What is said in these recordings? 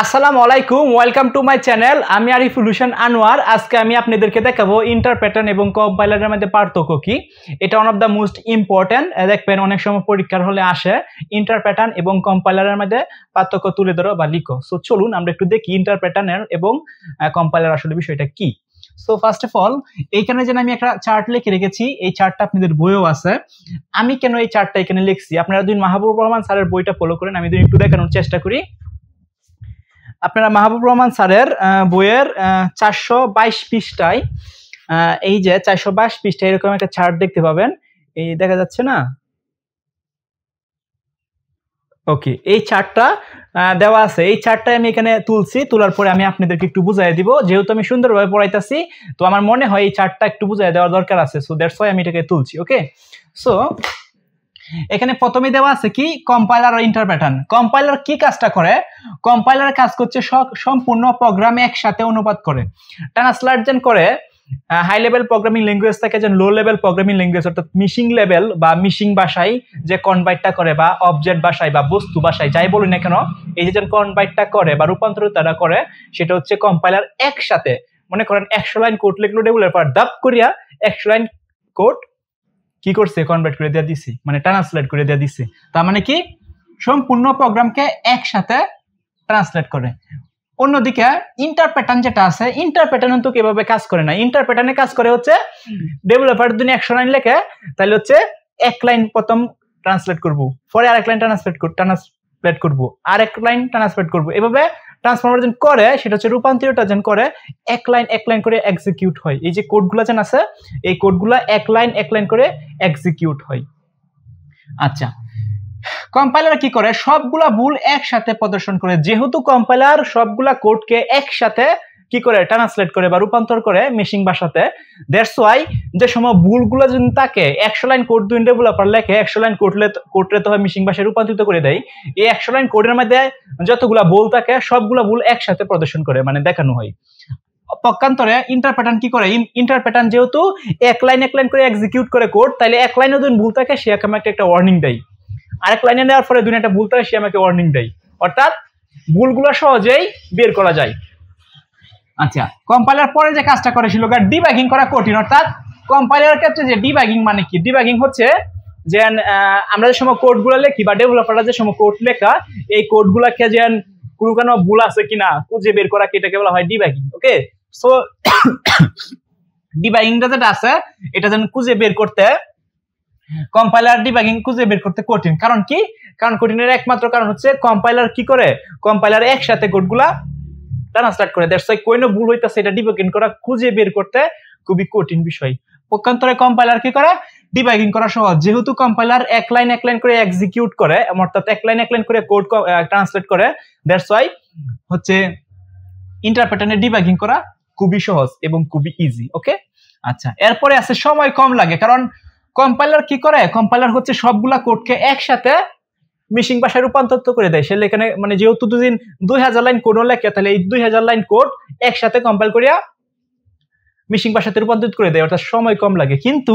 আসসালামু আলাইকুম, welcome to my channel. আমি আরিফুল হোসেন আনোয়ার। আজকে আমি আপনাদেরকে দেখাবো ইন্টারপ্রেটার এবং কম্পাইলারের মধ্যে পার্থক্য কি। এটা one of the most important. দেখবেন অনেক সময় পরীক্ষার হলে আসে ইন্টারপ্রেটার এবং কম্পাইলারের মধ্যে পার্থক্য তুলে ধরো বা লিখো। সো চলুন আমরা একটু দেখি ইন্টারপ্রেটার এবং কম্পাইলার আসলে বিষয়টা কি। সো ফার্স্ট অফ অল এইখানে যেন আমি একটা চার্ট লিখে রেখেছি, এই চার্টটা আপনাদের বইও আছে। আমি কেন এই চার্টটা এখানে লিখছি, আপনারা দুই মাহবুবুর রহমান স্যারের বইটা ফলো করেন, আমি দুই একটু দেখানোর চেষ্টা করি। আপনারা মাহবুবুর রহমান স্যারের বইয়ের 422 পৃষ্ঠায় এই যে 422 পৃষ্ঠায় এরকম একটা চার্ট দেখতে পাবেন। এই দেখা যাচ্ছে না? ওকে, এই চার্টটা দেওয়া আছে। এই চার্টটা আমি এখানে তুলছি, তোলার পরে আমি আপনাদেরকে একটু বুঝাই দিব। যেহেতু আমি সুন্দরভাবে পড়াইতেছি, তো আমার মনে হয় এই চার্টটা একটু বুঝাই দেওয়ার দরকার আছে। সো দ্যাটস ওয়াই আমি এটাকে তুলছি। ওকে, সো এখানে প্রথমে দেওয়া আছে কি কম্পাইলার ও ইন্টারপ্রেটার। কম্পাইলার কি কাজটা করে? কম্পাইলার কাজ করছে সম্পূর্ণ প্রোগ্রামে একসাথে অনুবাদ করে, ট্রান্সলেট করে হাই লেভেল প্রোগ্রামিং ল্যাঙ্গুয়েজ থেকে যে লো লেভেল প্রোগ্রামিং ল্যাঙ্গুয়েজ অর্থাৎ মিশিং লেভেল বা মিশিং ভাষায় যে কনভার্টটা করে বা অবজেক্ট ভাষায় বা বস্তু ভাষায় যাই বলি না কেন, এই যে কনভার্টটা করে বা রূপান্তরিতটা করে সেটা হচ্ছে কম্পাইলার। একসাথে মনে করেন 100 লাইন কোড লিখলো ডেভেলপার, দাপ করিয়া 100 লাইন কোড কি করছে, কনভার্ট করে দেওয়া দিছে, মানে ট্রান্সলেট করে দেওয়া দিছে। তার মানে কি সম্পূর্ণ প্রোগ্রামকে একসাথে ট্রান্সলেট করে। অন্যদিকে ইন্টারপ্রেটার যেটা আছে, ইন্টারপ্রেটার কিন্তু কিভাবে কাজ করে না। ইন্টারপ্রেটারে কাজ করে হচ্ছে ডেভেলপার যদি 100 লাইন লেখে তাহলে হচ্ছে এক লাইন প্রথম ট্রান্সলেট করব, পরে আরেক লাইন ট্রান্সলেট করব, আরেক লাইন ট্রান্সলেট করব, এভাবে ট্রান্সফরমার যেন করে সেটা হচ্ছে রূপান্তরটা যেন করে এক লাইন করে এক্সিকিউট হয়। এই যে কোডগুলো যেন আছে এই কোডগুলো এক লাইন করে এক্সিকিউট হয়। আচ্ছা, কম্পাইলার কি করে? সবগুলা ভুল একসাথে প্রদর্শন করে। যেহেতু কম্পাইলার সবগুলা কোডকে একসাথে কি করে ট্রান্সলেট করে বা রূপান্তর করে মেশিন ভাষাতে, দ্যাটস ওয়াই যে সময় ভুলগুলো যদি থাকে 100 লাইন কোড দুই ডেভেলপার লেখে 100 লাইন কোডলে তো হয় মেশিন ভাষায় রূপান্তরিত করে দেয়। এই 100 লাইন কোডের মধ্যে যতগুলা ভুল থাকে সবগুলা ভুল একসাথে প্রদর্শন করে, মানে দেখানো হয়। পক্ষান্তরে ইন্টারপ্রেটার কি করে? ইন্টারপ্রেটার যেহেতু এক লাইন করে এক্সিকিউট করে কোড, তাহলে এক লাইনে যদি ভুল থাকে সে আমাকে একটা ওয়ার্নিং দেয়, আরেক লাইনে দেওয়ার পরে দুইটা ভুল থাকে সে আমাকে ওয়ার্নিং দেয়, অর্থাৎ ভুলগুলো সহজেই বের করা যায়। আচ্ছা, কম্পাইলার পরে যে কাজটা করে ছিল ডিবাগিং করা কঠিন। অর্থাৎ কম্পাইলারের ক্ষেত্রে যে ডিবাগিং মানে কি? ডিবাগিং হচ্ছে যে আমরা যে সময় কোডগুলো লিখি বা ডেভেলপাররা যে সময় কোড লেখা, এই কোডগুলোকে যে কোনো ভুল আছে কিনা খুঁজে বের করা, এটাকে বলা হয় ডিবাগিং। ওকে, সো ডিবাগিংটা যেটা আছে এটা যেন খুঁজে বের করতে, কম্পাইলার ডিবাগিং খুঁজে বের করতে কঠিন। কারণ কি? কারণ কঠিনের একমাত্র কারণ হচ্ছে কম্পাইলার কি করে? কম্পাইলার একসাথে কোডগুলা ট্রান্সলেট করে। দ্যাটস ওয়াই কোন ভুল হইতাছে এটা ডিবাগিং করা খুঁজে বের করতে খুবই কঠিন বিষয়। পক্ষান্তরে কম্পাইলার কি করে? ডিবাগিং করা সহজ। যেহেতু কম্পাইলার এক লাইন করে এক্সিকিউট করে, অর্থাৎ এক লাইন করে কোড ট্রান্সলেট করে, দ্যাটস ওয়াই হচ্ছে ইন্টারপ্রেটারে ডিবাগিং করা খুবই সহজ এবং খুবই ইজি। ওকে, আচ্ছা, এরপরে আছে সময় কম লাগে। কারণ কম্পাইলার কি করে? কম্পাইলার হচ্ছে সবগুলা কোডকে একসাথে মেশিন ভাষায় রূপান্তরিত করে দেয়। সেটা এখানে মানে যেহেতু 2000 লাইন কোড লেখে, তাহলে এই 2000 লাইন কোড একসাথে কম্পাইল করিয়া মেশিন ভাষাতে রূপান্তরিত করে দেয়, অর্থাৎ সময় কম লাগে। কিন্তু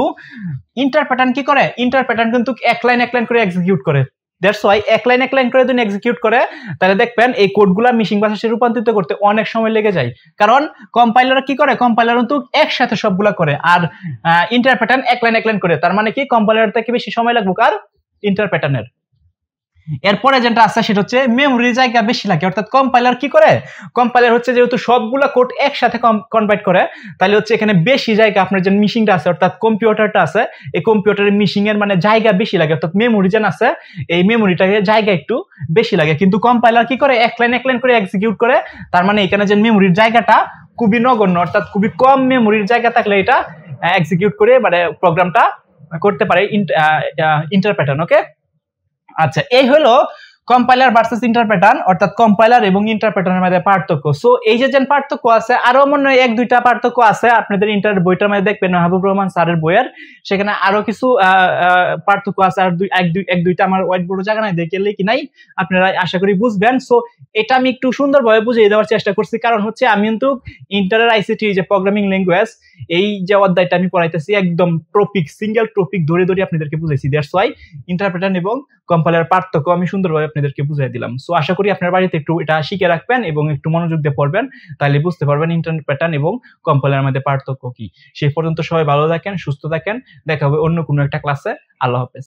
ইন্টারপ্রেটার কি করে? ইন্টারপ্রেটার কিন্তু এক লাইন করে এক্সিকিউট করে। দ্যাটস ওয়াই এক লাইন করে যদি এক্সিকিউট করে তাহলে দেখবেন এই কোডগুলা মেশিন ভাষায় রূপান্তরিত করতে অনেক সময় লেগে যায়। কারণ কম্পাইলার কি করে? কম্পাইলার কিন্তু একসাথে সবগুলা করে, আর ইন্টারপ্রেটার এক লাইন করে। তার মানে কি কম্পাইলার থেকে বেশি সময় লাগবে কার? ইন্টারপ্রেটারের। এরপরে যেটা আছে সেটা হচ্ছে মেমোরির জায়গা বেশি লাগে। অর্থাৎ কম্পাইলার কি করে? কম্পাইলার হচ্ছে যেহেতু সবগুলা কোড একসাথে কনভার্ট করে, তাহলে হচ্ছে এখানে বেশি জায়গা আপনার যে মেশিনটা আছে অর্থাৎ কম্পিউটারটা আছে, এই কম্পিউটারের মেশিন এর মানে জায়গা বেশি লাগে, অর্থাৎ মেমোরি যেন আছে এই মেমোরিটাকে জায়গা একটু বেশি লাগে। কিন্তু কম্পাইলার কি করে? এক লাইন করে এক্সিকিউট করে। তার মানে এখানে যে মেমোরির জায়গাটা খুবই নগণ্য, অর্থাৎ খুবই কম মেমোরির জায়গা থাকলে এটা এক্সিকিউট করে মানে প্রোগ্রামটা করতে পারে ইন্টারপ্রেটার। ওকে, আচ্ছা, এই হলো কম্পাইলার ভার্সেস ইন্টারপ্রেটার, অর্থাৎ কম্পাইলার এবং ইন্টারপ্রেটারের মধ্যে পার্থক্য। সো এই যে পার্থক্য আছে, আরো মনে হয় এক দুইটা পার্থক্য আছে আপনাদের ইন্টার বইটার মধ্যে দেখবেন মাহবুব রহমান স্যারের বইয়ের, সেখানে আরো কিছু পার্থক্য আছে। আর এক দুইটা আমার হোয়াইট বোর্ড জায়গা নাই, দেখে লিখি নাই, আপনারা আশা করি বুঝবেন। সো এটা আমি একটু সুন্দরভাবে বুঝিয়ে দেওয়ার চেষ্টা করছি, কারণ হচ্ছে আমি কিন্তু ইন্টারের আইসিটি যে প্রোগ্রামিং ল্যাঙ্গুয়েজ এই যে অধ্যায়টা আমি পড়াইতেছি একদম টপিক সিঙ্গেল টপিক ধরে আপনাদেরকে বুঝাইছি। দ্যাটস ওয়াই ইন্টারপ্রেটার এবং কম্পাইলার পার্থক্য আমি সুন্দরভাবে আপনাদেরকে বুঝাই দিলাম। সো আশা করি আপনার বাড়িতে একটু এটা শিখে রাখবেন এবং একটু মনোযোগ দিয়ে পড়বেন, তাহলে বুঝতে পারবেন ইন্টারনেট প্যাটার্ন এবং কম্পাইলারের মধ্যে পার্থক্য কি। সেই পর্যন্ত সবাই ভালো থাকেন, সুস্থ থাকেন, দেখা হবে অন্য কোনো একটা ক্লাসে। আল্লাহ হাফেজ।